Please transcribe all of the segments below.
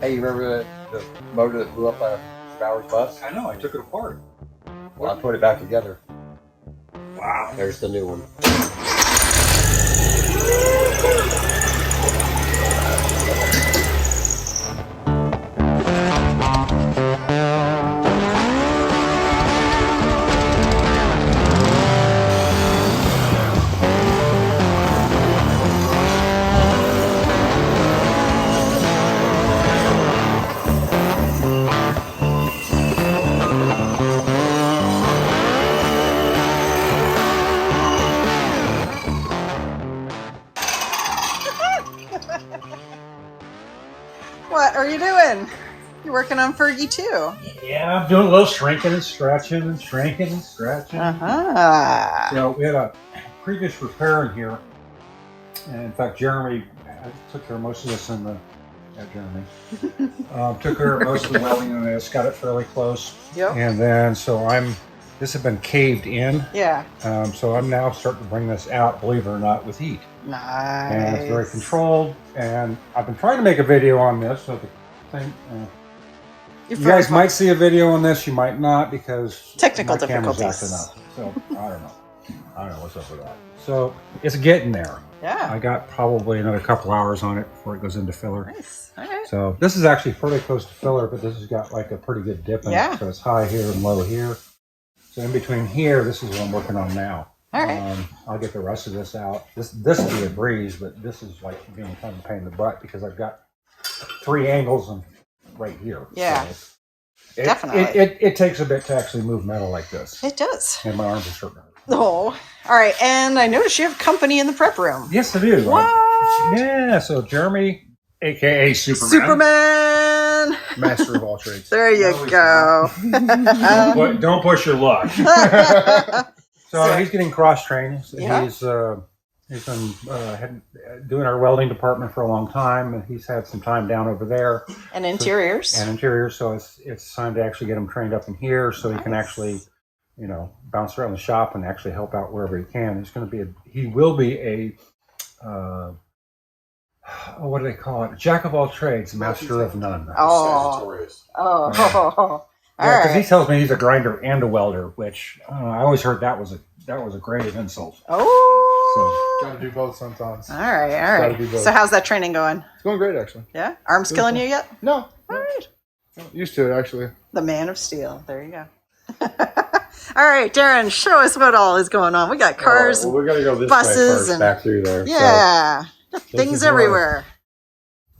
Hey, you remember the motor that blew up on Bauer Bus? I know, I took it apart. Well, I put it back together. Wow. There's the new one. What are you doing? You're working on Fergie II. Yeah, I'm doing a little shrinking and stretching and shrinking and stretching. So we had a previous repair in here. And in fact, Jeremy took care of most of this in the, Jeremy. Took care of most of the welding on this, got it fairly close. Yep. And then, so this had been caved in. Yeah. So I'm now starting to bring this out, believe it or not, with heat. Nice. And it's very controlled. And I've been trying to make a video on this. So the thing, you guys might see a video on this, you might not, because technical my camera's difficulties. acting up. So I don't know. I don't know what's up with that. So it's getting there. Yeah. I got probably another couple hours on it before it goes into filler. Nice. All right. So this is actually fairly close to filler, but this has got like a pretty good dip in it. So it's high here and low here. So in between here, this is what I'm working on now. All right. I'll get the rest of this out. This will be a breeze, but this is like being kind of a pain in the butt because I've got 3 angles and right here. Yeah. So definitely. It takes a bit to actually move metal like this. It does. And my arms are starting to hurt. Oh. All right. And I noticed you have company in the prep room. Yes, I do. What? Yeah. So Jeremy, a.k.a. Superman. Superman. Master of all trades. There you go. Don't push your luck. So he's getting cross-trained. Yeah. He's been doing our welding department for a long time, and he's had some time down over there. And interiors. So it's time to actually get him trained up in here so he can actually, bounce around the shop and actually help out wherever he can. He will be a what do they call it? Jack of all trades, master of none. Oh. All yeah, because right. he tells me he's a grinder and a welder, which I always heard that was a grave insult. Oh. Got to do both sometimes. All right. So how's that training going? It's going great, actually. Yeah? Arms killing you yet? No. All right. Used to it, actually. The man of steel. There you go. All right, Darren, show us what all is going on. We got cars, we got to go this buses, way first, and back through there. Yeah. So, things everywhere.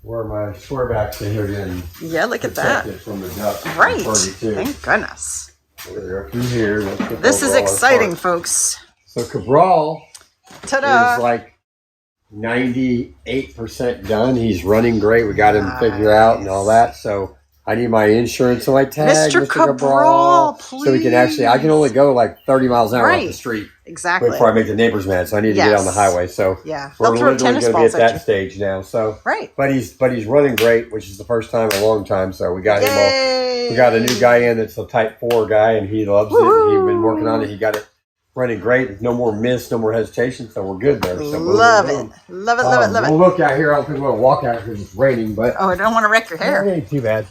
Where my squarebacks in here getting yeah, look at that. From the duck. Right. Fergie II. Thank goodness. We're going to go through here. This is exciting, folks. So Cabral Ta-da. is like 98% done. He's running great. We got him figured out and all that. So I need my insurance on my tag, Mr. Cabral, please. so we can I can only go like 30 miles an hour off the street. Exactly. Before I make the neighbors mad, so I need to get on the highway. So yeah, we're literally going to be at that stage now. So but he's running great, which is the first time in a long time. So we got him all. We got a new guy in that's a Type 4 guy, and he loves it. He's been working on it. He got it running great. No more miss, no more hesitation. So we're good there. So love it. We'll look out here. I don't think we'll walk out because it's raining, but I don't want to wreck your hair. It ain't too bad.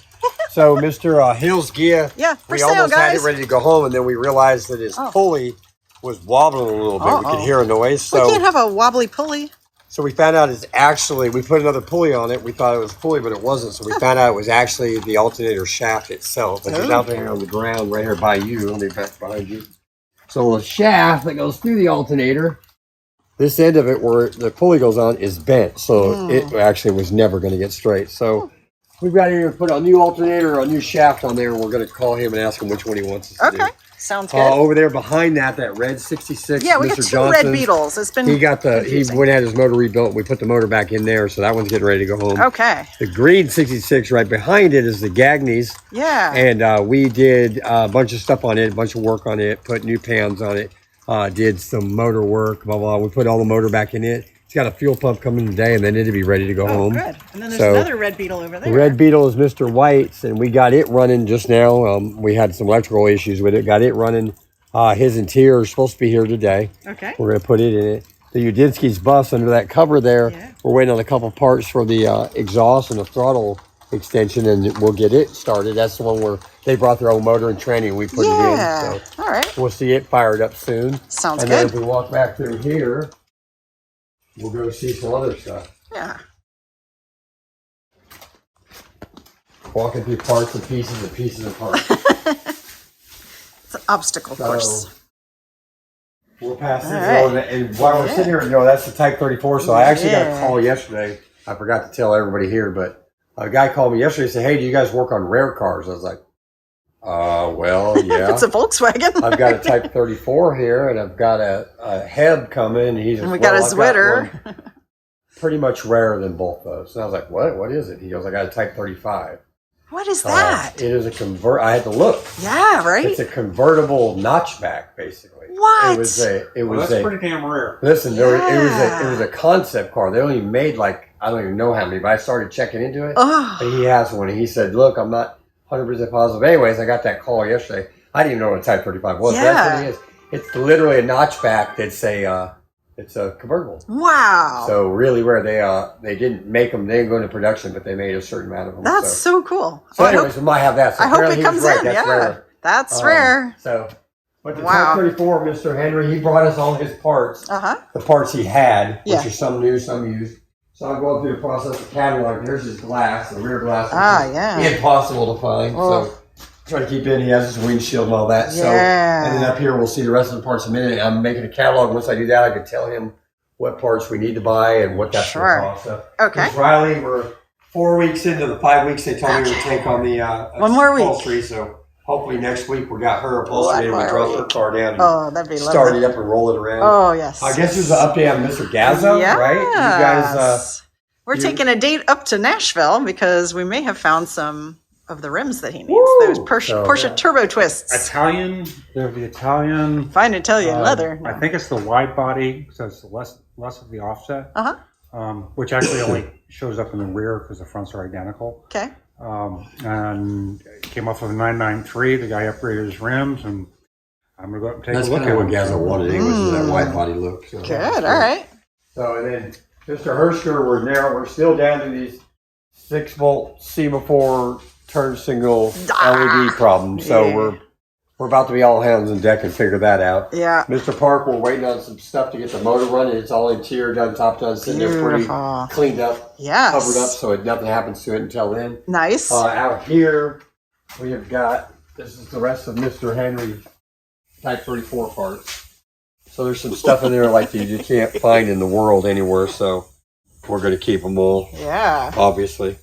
So Mr. Hill's Ghia, we almost had it ready to go home, and then we realized that his pulley was wobbling a little bit. We could hear a noise. So we can't have a wobbly pulley. So we found out we put another pulley on it. We thought it was a pulley, but it wasn't. So we found out it was actually the alternator shaft itself. But it's out there on the ground right here by you. Let me back behind you. So the shaft that goes through the alternator, this end of it where the pulley goes on is bent. So it actually was never going to get straight. So we've got to put a new alternator, a new shaft on there, and we're going to call him and ask him which one he wants us to do. Sounds good. Over there behind that red 66. Yeah, we Mr. got two Johnson's, red Beetles. It's been he went and had his motor rebuilt. We put the motor back in there, so that one's getting ready to go home. Okay. The green 66 right behind it is the Gagnes. Yeah. And we did a bunch of stuff on it, a bunch of work on it, put new pans on it, did some motor work, blah, blah. We put all the motor back in it. It's got a fuel pump coming today, and then it'll be ready to go home. Good. And then there's another red Beetle over there. The red Beetle is Mr. White's, and we got it running just now. We had some electrical issues with it. Got it running. His interior is supposed to be here today. Okay. We're going to put it in it. The Yadinski's bus under that cover there. Yeah. We're waiting on a couple parts for the exhaust and the throttle extension, and we'll get it started. That's the one where they brought their own motor and training. We put it in. So all right. we'll see it fired up soon. Sounds and good. then if we walk back through here, we'll go see some other stuff. Yeah. Walking through parts and pieces of parts. It's an obstacle course. We'll pass this right. on. And while we're sitting here, that's the Type 34. So I actually got a call yesterday. I forgot to tell everybody here, but a guy called me yesterday and said, "Hey, do you guys work on rare cars?" I was like, well, yeah. It's a Volkswagen. I've got a Type 34 here, and I've got a Heb coming. And we got a Zwitter. Pretty much rarer than both those. And I was like, what is it? He goes, I got a Type 35. What is that? It is a I had to look. Yeah, right? It's a convertible notchback, basically. What? It was that's pretty damn rare. Listen, it was a concept car. They only made I don't even know how many, but I started checking into it. Oh. And he has one, and he said, "Look, I'm not 100% positive." Anyways, I got that call yesterday. I didn't even know what a Type 35 was. Yeah. But that's what it is. It's literally a notchback that's it's a convertible. Wow. So really rare. They didn't make them. They didn't go into production, but they made a certain amount of them. That's so cool. So anyways, we might have that. So I hope it apparently comes he was in. right. That's rare. That's rare. So, but the Wow. Type 34, Mr. Henry, he brought us all his parts. The parts he had, which are some new, some used. So I'm going through the process of catalog. There's his glass, the rear glass. Impossible to find. So try to keep in. He has his windshield and all that. So, and then up here, we'll see the rest of the parts in a minute. I'm making a catalog. Once I do that, I can tell him what parts we need to buy and what that's going to cost. So, okay. Riley, we're 4 weeks into the 5 weeks they told me to take on the one more week. upholstery. So hopefully next week we got her upholstery and we drop her car down and that'd be start lovely. it up and roll it around. Oh, yes. I guess there's an update on Mr. Gazzo, right? You guys... we're taking a date up to Nashville because we may have found some of the rims that he needs. Those Porsche Turbo Twists. They're the Italian. Fine Italian leather. I think it's the wide body, so it's less of the offset. Which actually only shows up in the rear because the fronts are identical. Okay. And it came off of a 993. The guy upgraded his rims, and I'm gonna go up and take a look at what Gazzo wanted. He was that wide body look. So good. All right. So and then Mr. Hersker, we're still down to these 6-volt semaphore turn signal LED problem. So we're about to be all hands on deck and figure that out. Yeah. Mr. Park, we're waiting on some stuff to get the motor running. It's all interior done, top done, sitting there pretty cleaned up, covered up, so nothing happens to it until then. Nice. Out here, we have got, this is the rest of Mr. Henry Type 34 parts. So there's some stuff in there like you can't find in the world anywhere, so we're going to keep them all. Yeah. Obviously.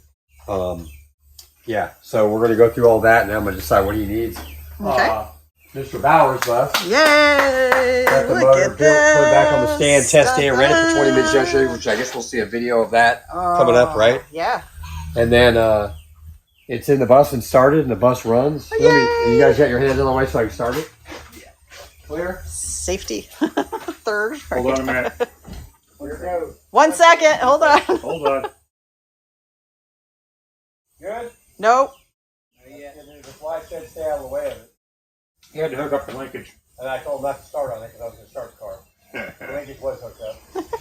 So we're going to go through all that, and I'm going to decide what he needs. Okay. Mr. Bauer's bus. Yay! Got the Look motor at built, put it back on the this. stand, test it, ran it for 20 minutes yesterday, which I guess we'll see a video of that coming up, right? Yeah. And then it's in the bus and started, and the bus runs. You guys got your hands on the way so I can start it? Yeah. Clear? Safety. Third. Hold on a minute. 1 second. Hold on. Hold on. Good? Nope. The fly said stay out of the way of it. You had to hook up the linkage. And I told him not to start on it because I was going to start the car. The linkage was hooked up.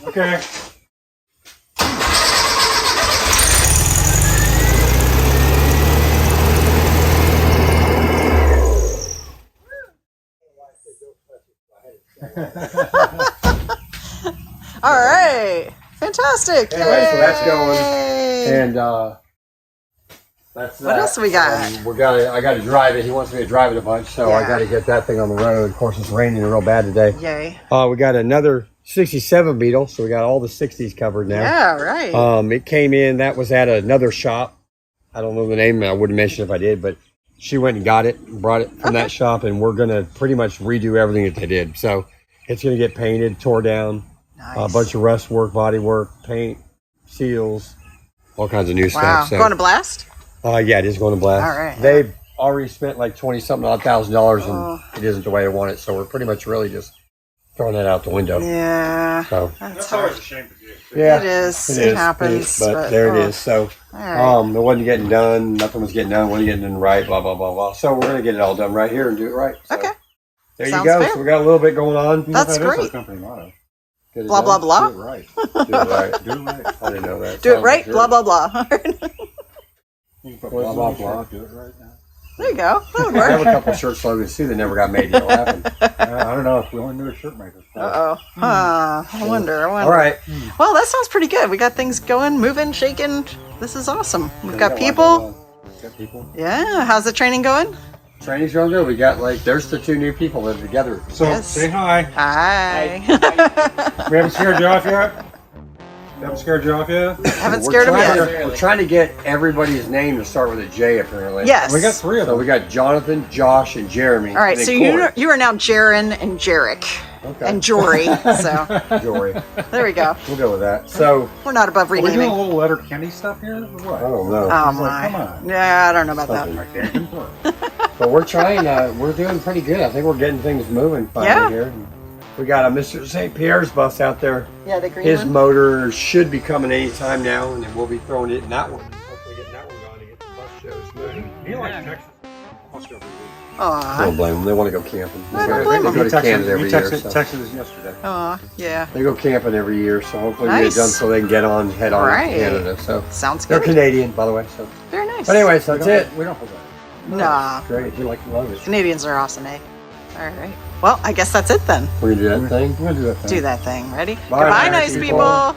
Okay. All right. Fantastic. Anyway, so that's going. Yay. And that's what else we got? I got to drive it. He wants me to drive it a bunch, so I got to get that thing on the road. Of course, it's raining real bad today. Yay. We got another 67 Beetle, so we got all the 60s covered now. Yeah, right. It came in. That was at another shop. I don't know the name. I wouldn't mention if I did, but she went and got it, brought it from that shop, and we're gonna pretty much redo everything that they did. So it's gonna get painted, tore down, a bunch of rust work, body work, paint, seals, all kinds of new stuff. So, going to blast? Yeah, it is going to blast. All right. They've already spent like $20,000 and it isn't the way they want it. So we're pretty much really just throwing that out the window. Yeah. So That's always a shame to do. yeah, it is. It happens. But there it is. So right. it wasn't getting done. Nothing was getting done. Wasn't getting done right. Blah blah blah blah. So we're gonna get it all done right here and do it right. So Okay. there Sounds you go. fair. So we got a little bit going on. That's That is great. our company motto. Get it Blah, blah, done. blah. Do it right. Do it right. Do it right. I didn't know that. Do it Sounds right. good. Blah, blah, blah. You can put blah, blah, blah. Do it right now. There you go. That would I have work. a couple shirt slogans too that never got made yet. What happened? I don't know if we only knew a shirt maker. Uh-oh. Huh. I wonder. All right. Well, that sounds pretty good. We got things going, moving, shaking. This is awesome. We've got people. Got people. Yeah. How's the training going? Training's real good. We got there's the 2 new people that are together. So Yes. say hi. Hi. We haven't scared you off yet? We haven't scared you off yet? Haven't scared him yet. We're trying to get everybody's name to start with a J apparently. Yes. We got 3 of So them. we got Jonathan, Josh, and Jeremy. All right. and So then Corey. you are now Jaren and Jarek Okay. and Jory. So Jory. there we go. We'll go with that. So We're not above Are we doing a renaming. little letter Kenny stuff here? Or what? I don't know. Oh He's like, come my. on. Yeah, I don't know about that. Something. I can't confirm. But we're trying. We're doing pretty good. I think we're getting things moving finally here. We got a Mr. St. Pierre's bus out there. Yeah, the green His one. motor should be coming anytime now, and then we'll be throwing it in that one. Hopefully, getting that one going to get the bus shows moving. He likes Texas almost every week. Aw. Don't blame them. They want to go camping. I don't blame They them. go to Canada every year. Texted So. us yesterday. Aw, yeah. They go camping every year, so hopefully we get Nice. it done so they can head on Right. to Canada. So Sounds they're good. Canadian, by the way. So, Very nice. but anyways, that's it. We don't hold that. Nah. Great. You love it. Canadians are awesome, eh? All right. Well, I guess that's it then. We're gonna do that thing. We're going to do that thing. Do that thing. Ready? Bye, Goodbye, nice nice people. people.